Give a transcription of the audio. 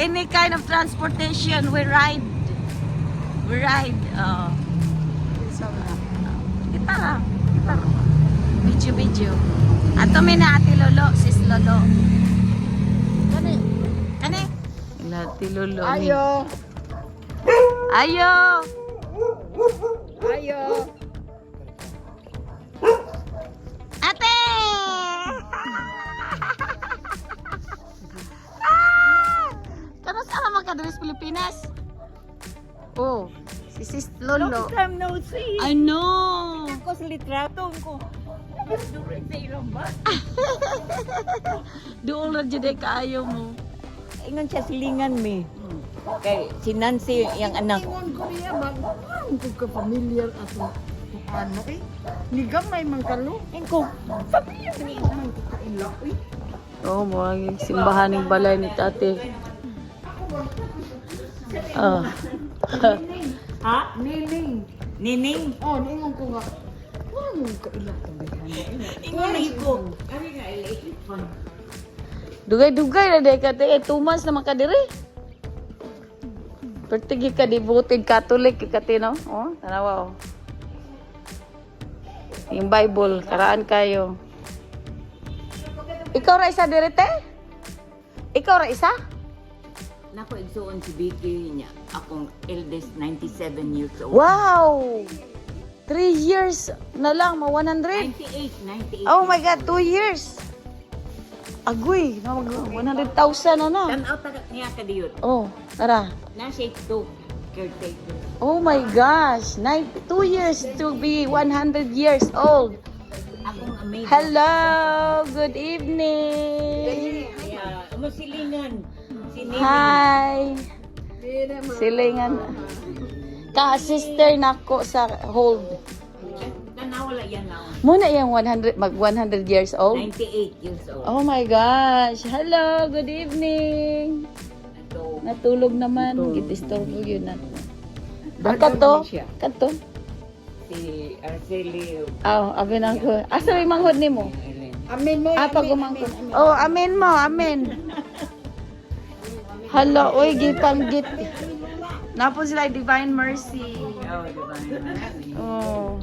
any kind of transportation, we ride. We ride. Kita lang. Kita lang. Video. Ato may na ati Lolo, sis Lolo. Kani? Kani? Ati Lolo. Ayo. Ayo. Ayo. Ate! Kanos ka naman ka sa Pilipinas? Oh, si sis Lolo. Long time no see. I know. Ako sa litrato ko. During sa ilang ba? Doon lang dyan kaayo mo. Ingon siya silingan mi. Kay si Nancy yung anak. Ingon ko niya, ang ka-familiar ako. Ano eh? Ni gamay man kalo. Ko, familiar ni Man kakaila eh. Oh, mga simbahan ng balay ni tate. Ah. Ha? Nining. Nining. Oh, ningon ko nga. Ano kaila ka ba? Ingon lagi ko. Ari nga ilay. Dugay-dugay na day ka. 2 months naman ka diri. Pertigi ka devoted Catholic ka no? Oh, tanawa oh. Yung Bible, karaan kayo. Ikaw ra isa diri te? Ikaw ra isa? Nako igsuon si Vicky niya. Akong eldest 97 years old. Wow! 3 years na lang, 100. 98. Oh my God, 2 years. Agoy, 100,000 na na. Tanaw taga niya ka diyot. Oh, tara. Na shake to caretaker. Oh my gosh, 2 years to be 100 years old. Akong amazing. Hello, good evening. Yeah, silingan. Si Nining. Hi. Silingan. Ka-sister nako sa hold. Tanawala yan na. Muna yung 100 years old. 98 years old. Oh my gosh. Hello, good evening. Ito. Natulog naman. Gitistorbo yun na. Ang kato? Kato? Si Arceli. Oh, amin ako. Asa may manghod ni mo? Amen mo. Pag umangkot. Oh, amen mo, amen. Hala, oy, gipanggit. Napon sila Divine Mercy. Oh, diba? Oh.